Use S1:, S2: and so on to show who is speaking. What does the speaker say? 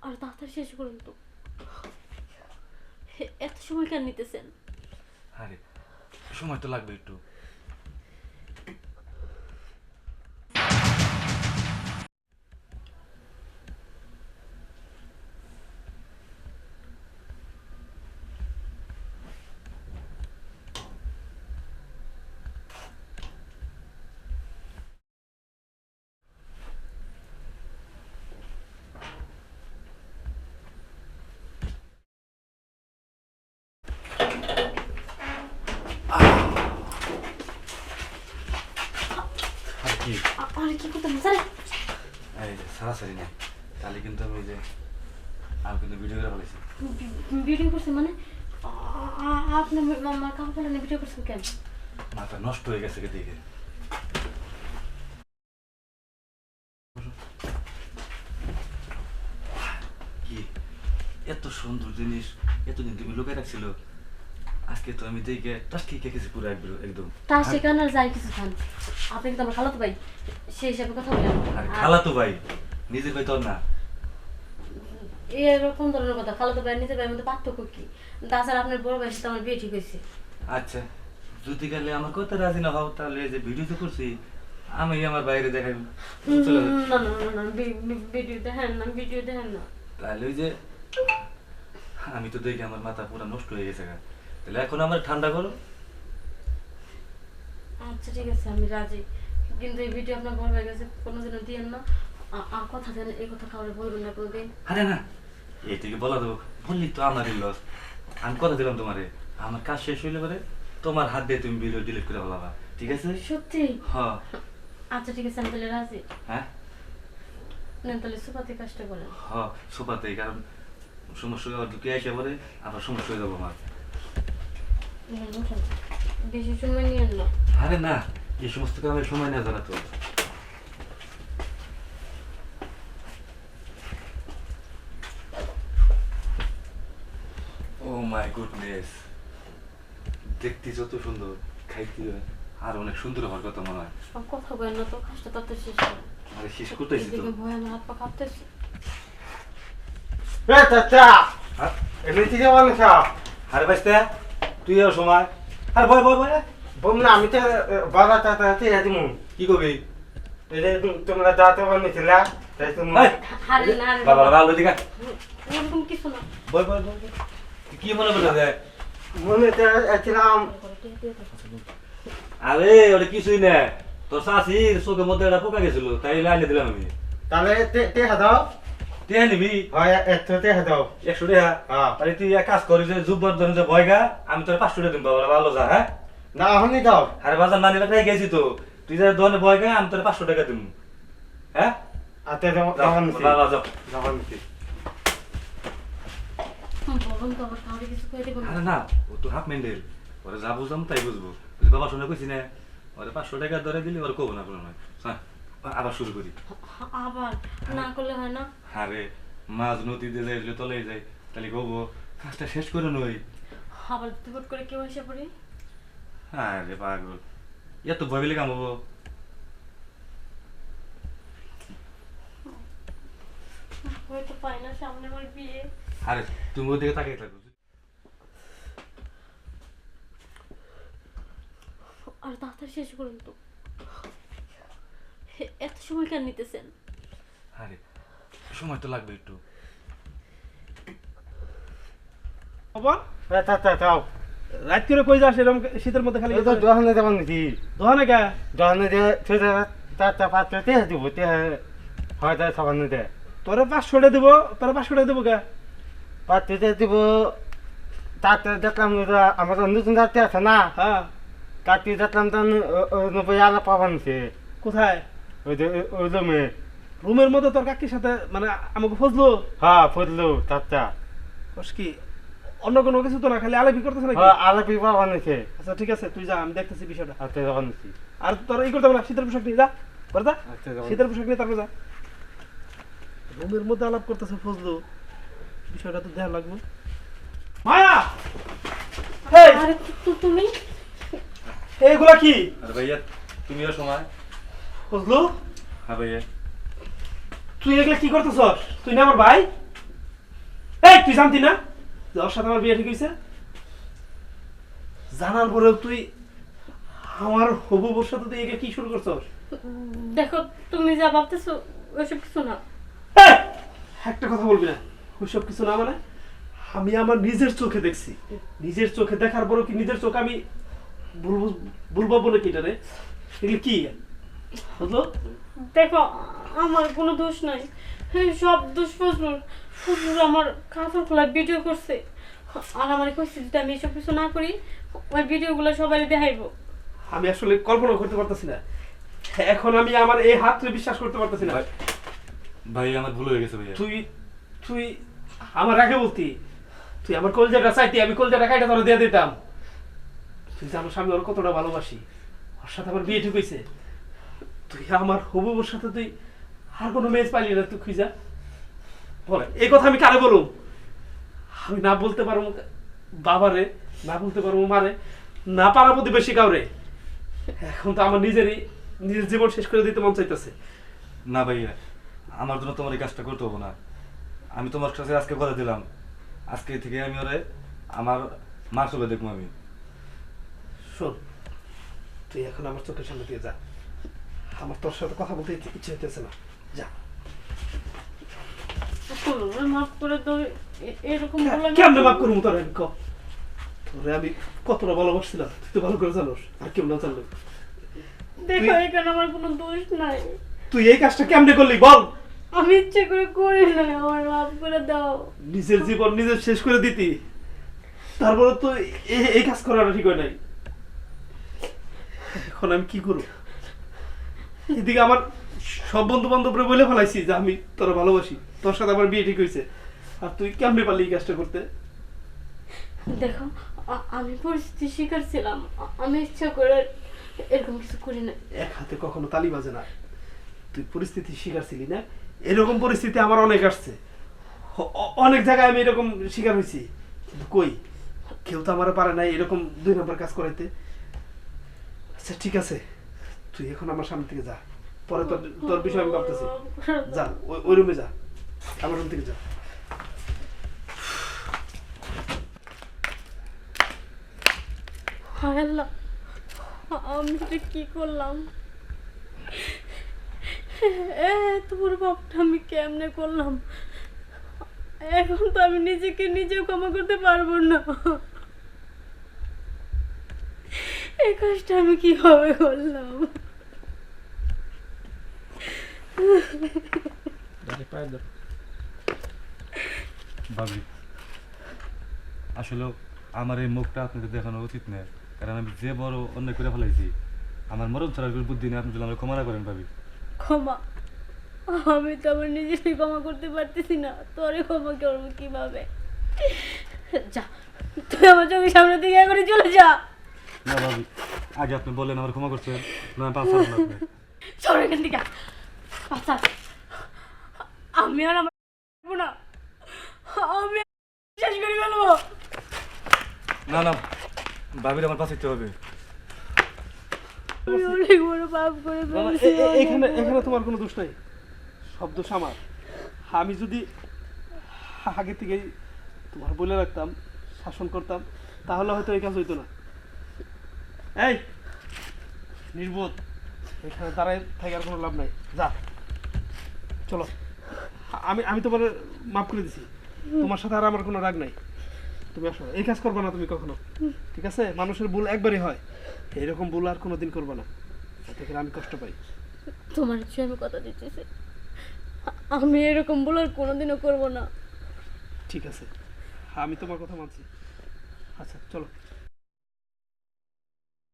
S1: আর তাড়াতাড়ি শেষ করুন তো। এত সময় কেন নিতেছেন?
S2: আরে সময় তো লাগবে একটু। আর কি
S1: আরে কি করতেন স্যার?
S2: এই যে সারাসারি নেই, তাহলে কিন্তু আমি কিন্তু ভিডিও করে ফেলেছি।
S1: ভিডিও করছেন মানে? আপনি আমার কাপড় ফেলে ভিডিও করছেন কেন?
S2: মাথা নষ্ট হয়ে গেছে দেখে। কি এত সুন্দর জিনিস এতদিন তুমি লুকায় রাখছিল, আজকে তো আমি দেখে টাস খেয়ে গেছি পুরো একদম।
S1: তার সেখানে আর যাই কিছু খান, আপনি কিন্তু আমার খালাতো ভাই, সেই হিসাবে কথা বলেন।
S2: আর খালাতো ভাই নিজের ভাই তোর না।
S1: এরকম ধরনের কথা, খালাতো ভাই নিজের ভাইয়ের মধ্যে পার্থক্য কি? তাছাড়া আপনার বড় ভাইয়ের সাথে আমার বিয়ে ঠিক হয়েছে।
S2: আচ্ছা, যদি গেলে আমার কথা রাজি না হও, তাহলে যে ভিডিও তো করছি আমি আমার বাইরে দেখাই।
S1: না না না না, ভিডিও দেখেন না, ভিডিও দেখেন না।
S2: তাহলে ওই যে আমি তো দেখি আমার মাথা পুরো নষ্ট হয়ে গেছে। তাহলে এখন আমার ঠান্ডা করো।
S1: আচ্ছা ঠিক আছে, আমি রাজি, কিন্তু এই ভিডিও আপনার বড় ভাইয়ের কাছে কোনোদিনও দিয়েন না। আর কথা দেন, এই কথা কাউরে বলবেন না কোনোদিন।
S2: আরে না, এইদিকে বলা দেবো, বললি তো আমারই লস। আমি কথা দিলাম তোমারে, আমার কাজ শেষ হইলে পরে তোমার হাত দিয়ে তুমি ভিডিও ডিলিট করে ফেলাবা, ঠিক আছে?
S1: সত্যি?
S2: হ্যাঁ।
S1: আচ্ছা ঠিক আছে, আমি তাহলে রাজি।
S2: হ্যাঁ
S1: নেন তাহলে সুপাতে কাজটা করেন।
S2: হ্যাঁ, সোফাতেই, কারণ সমস্যা ঢুকে আসে পরে আবার সমস্যা হয়ে যাবো আমার।
S1: উঠেন, বেশি সময় নিয়েন না।
S2: আরে না, এই সমস্ত কামে সময় নেওয়া যাবে তো। ও মাই গুডনেস, দেখতে যত সুন্দর, খাইতে আর অনেক সুন্দর হওয়ার কথা মনে হয়।
S1: সব কথা বলেন না তো, কাজটা তাড়াতাড়ি শেষ করেন।
S2: আরে শেষ করতেছি তো।
S1: এদিকে ভয় আমার হাত পা কাঁপতেছে।
S3: এ চাচা, এমনিতে যে মানুষ
S2: আরে বাইস্তা, তুইও সময়। আরে ভয় ভয় ভয়,
S3: বললাম আমি তো বাবা চাচা দিমু
S2: কি করবি?
S3: এই যে তোমরা যাতে বানিয়েছিলা তাই তুমি
S1: আরে না রে
S2: বাবা
S1: বাবা,
S2: ভালো দিকা।
S1: এরকম কিছু না।
S2: ভয় ভয় ভয়, কি মনে করে যায়?
S3: মনে চাচ্ছিলাম
S2: আরে ওটা কিছুই না, তোর শাশির চোখের মধ্যে একটা পোকা গেছিল, তাই লাইনে দিলাম আমি।
S3: তাহলে টেহা দাও।
S2: টেহা নিবি?
S3: হয় একশো টেহা দাও।
S2: 100 টাকা?
S3: হ্যাঁ।
S2: তাহলে তুই এক কাজ করিস, জুব্বর ধরে যে ভয় গা, আমি তোর 500 টাকা দিম বাবা, ভালো যা। হ্যাঁ,
S3: না এখনই দাও।
S2: আরে বাজার মানি রাখাই গেছি তো, তুই যে দোকানে ভয় গা, আমি তোর 500 টাকা দিম। হ্যাঁ,
S3: আতে
S2: যাও,
S3: যাওয়ান নিছি
S2: বাবা যাও।
S3: যাওয়ান নিছি
S1: বলুন তো, আবার কাউরে কিছু করে দেবো না।
S2: আরে না, ও তো হাফ মেন্ডেল, ওরে যা বুঝলাম তাই বুঝবো। তুই বাবা শুনে কইছি না, ওরে 500 টাকা ধরে দিলি ওরে কব না কোনো নয়। হ্যাঁ, আবার শুরু করি।
S1: আবার না করলে হয় না?
S2: আরে মাছ নদীতে যাই, তলে যাই, তাহলে কবো কাজটা শেষ করে নই।
S1: আবার দুপুর করে কেউ এসে পড়ি?
S2: আরে পাগল, এত ভয় পেলে কামাবো?
S1: হয়তো পাই না, সামনে আমার বিয়ে।
S2: আরে তুমি ওর দিকে তাকিয়ে থাকো।
S1: আর তাড়াতাড়ি শেষ করুন তো। এত সময় কেন নিতেছেন?
S2: আরে সময় তো লাগবে একটু।
S4: বাবা
S3: চাচা যাও।
S4: রাত করে কই যাস এরকম শীতের মধ্যে খালি
S3: এই তো দোকানে যাওয়ান নিছি
S4: দোকানে কে?
S3: দোকানে যে ছোট চাচা পাঁচটা টেহা দিব টেহা হয় তাই সবার নিতে
S4: তোরে 500 টাকা দিব, তোরে 500 টাকা দিব কে?
S3: পাঁচটা টেহা দিব। তাতে দেখলাম আমার নতুন যাত্রী আছে না,
S4: হ্যাঁ,
S3: কাটি দেখলাম তো 90 আলা পাবান সে
S4: কোথায়?
S3: ওই যে ওই জমে।
S4: রুমের মধ্যে তোর কাকির সাথে মানে আমাকে ফজলো?
S3: হ্যাঁ ফুটলো চাচা।
S4: কস কি অন্য কোনো কিছু তো না, খালি আলাপি করতেছ নাকি?
S3: হ্যাঁ আলাপি পাবান সে।
S4: আচ্ছা ঠিক আছে, তুই যা, আমি দেখতেছি বিষয়টা।
S3: আচ্ছা যাওয়ান নিছি।
S4: আর তোর এই করতে হবে না, শীতের পোশাক নিয়ে যা, করে যা।
S3: আচ্ছা যাওয়ান
S4: শীতের পোশাক নিয়ে তারপর যা। রুমের মধ্যে আলাপ করতেছে ফজলো, বিষয়টা তো ধ্যান লাগবে। মায়া, এই
S1: আরে তুমি?
S4: এইগুলা কি
S2: আরে ভাইয়া, তুমিও সময়।
S4: ফজলো?
S2: হ্যাঁ ভাইয়া।
S4: তুই এগুলা কি করতেছস? তুই না আমার ভাই? এই তুই জানতি না যে ওর সাথে আমার বিয়ে ঠিক হয়েছে? জানার পরেও তুই আমার হবু বউর সাথে তুই একে কি শুরু করছস?
S1: দেখো তুমি যা ভাবতেছো ওইসব কিছু না।
S4: এই, একটা কথা বলবি না। ওইসব কিছু না মানে আমি আমার নিজের চোখে দেখছি। নিজের চোখে দেখার পরও কি নিজের চোখ আমি বলবো বলে কি রে? এগুলো কি বুঝলো?
S1: দেখো আমার কোনো দোষ নাই, সব দোষ ফজলুর। ফজলুর আমার কাপড় খোলা ভিডিও করছে আর আমার কইছে যদি আমি এসব কিছু না করি ওই ভিডিওগুলো সবাই দেখাইবো।
S4: আমি আসলে কল্পনা করতে পারতেছি না। এখন আমি আমার এই হাত তুই বিশ্বাস করতে পারতেছি না।
S2: ভাই আমার ভুল হয়ে গেছে ভাইয়া।
S4: তুই তুই আমার আগে বলতি তুই আমার কলজাটা চাইতি, আমি কলজাটা কাইটা তোরা দিয়ে দিতাম। তুই জানোস আমি ওর কতটা ভালোবাসি। ওর সাথে আমার বিয়ে ঠিক হয়েছে। তুই আমার হবু বউর সাথে তুই আর কোনো মেজ পাইলি না তুই খুঁজা বলে এই কথা আমি কারে বলুম? আমি না বলতে পারবো বাবারে, না বলতে পারবো মারে, না পারা প্রতিবেশী কাউরে। এখন তো আমার নিজের জীবন শেষ করে দিতে মন চাইতেছে।
S2: না ভাইয়া, আমার জন্য তোমার এই কাজটা করতে হবো না। আমি তোমার কাছে আজকে কথা দিলাম, আজকে থেকে আমি ওরে আমার মার চলে দেখবো আমি।
S4: শোন, তুই এখন আমার চোখের সামনে দিয়ে যা। আমার তোর সাথে কথা বলতে ইচ্ছে হইতেছে না। যা।
S1: মাফ করে তো এরকম বললাম
S4: কেমনে মাফ করবো তোর? তোরে আমি কতটা ভালোবাসছিলাম তুই তো ভালো করে জানোস, আর কেউ না জানলো।
S1: দেখো এখানে আমার কোনো দোষ নাই।
S4: তুই এই কাজটা কেমনে করলি বল?
S1: আমি ইচ্ছে করে করি না, আমার মাফ করে দাও।
S4: নিজের জীবন নিজে শেষ করে দিতি, তারপরে তো এই কাজ করাটা ঠিক হয় নাই। এখন আমি কি করব? এদিকে আমার সব বন্ধু বান্ধবরা বলে ফেলাইছি যে আমি তোরা ভালোবাসি, তোর সাথে আমার বিয়ে ঠিক হয়েছে, আর তুই কেমনে পারলি এই কাজটা করতে?
S1: দেখো আমি পরিস্থিতি শিকার ছিলাম, আমি ইচ্ছা করে এরকম কিছু করি না।
S4: এক হাতে কখনো তালি বাজে না। তুই পরিস্থিতি শিকার ছিলি না? এরকম পরিস্থিতি আমার অনেক আসছে, অনেক জায়গায় আমি এরকম শিকার হয়েছি, কিন্তু কই কেউ তো আমার পারে নাই এরকম 2 নম্বর কাজ করাইতে। আচ্ছা ঠিক আছে, তুই এখন আমার সামনে থেকে যা, পরে তোর বিষয় আমি ভাবতেছি। যা ওই রুমে যা, আমার রুম থেকে যা।
S1: হায় আল্লাহ, আমি এটা কি করলাম? তোমার বাপটা আমি কেমনে করলাম? এখন তো আমি নিজেকে নিজে ক্ষমা করতে পারবো না। এই কাজটা আমি কিভাবে করলাম?
S2: ভাবি আসলে আমার এই মুখটা আপনাদের দেখানো উচিত নয়, কারণ আমি যে বড় অন্যায় করে ফেলাইছি, আমার মরণ ছাড়ার কোনো বুদ্ধি নেই। আপনি যদি আমার ক্ষমা না করেন ভাবি।
S1: ক্ষমা? আমি তো আমার নিজেরই ক্ষমা করতে পারতেছি না, তোরে ক্ষমা করবো কিভাবে? যা, তুই আমার চোখের সামনে থেকে করে চলে যা।
S2: না ভাবি, আগে আপনি বললেন আমার ক্ষমা করছেন, না পাঁচ সাল না আপনি।
S1: সর এখান থেকে। আচ্ছা আমি আর আমার না, আমি শেষ করে ফেলবো।
S2: না না ভাবির আমার পাশে হবে।
S1: আমি অনেক বড় পাপ করে ফেলেছি।
S4: এখানে তোমার কোনো দোষ নাই, সব দোষ আমার। আমি যদি আগে থেকেই তোমার বলে রাখতাম, শাসন করতাম, তাহলে হয়তো এই কাজ হইতো না। এই নির্বোধ, এখানে দাঁড়ায় থাকার কোনো লাভ নাই, যা চলো। আমি তোমার মাফ করে দিছি, তোমার সাথে আর আমার কোনো রাগ নাই। তুমি আসো, এই কাজ করবে না তুমি কখনো, ঠিক আছে? মানুষের ভুল একবারই হয়, এইরকম ভুল আর কোনোদিন করবে না, এতে করে আমি কষ্ট পাই।
S1: তোমার চেয়ে আমি কথা দিতেছি, আমি এরকম ভুল আর কোনোদিনও করবো না।
S4: ঠিক আছে, আমি তোমার কথা মানছি। আচ্ছা চলো।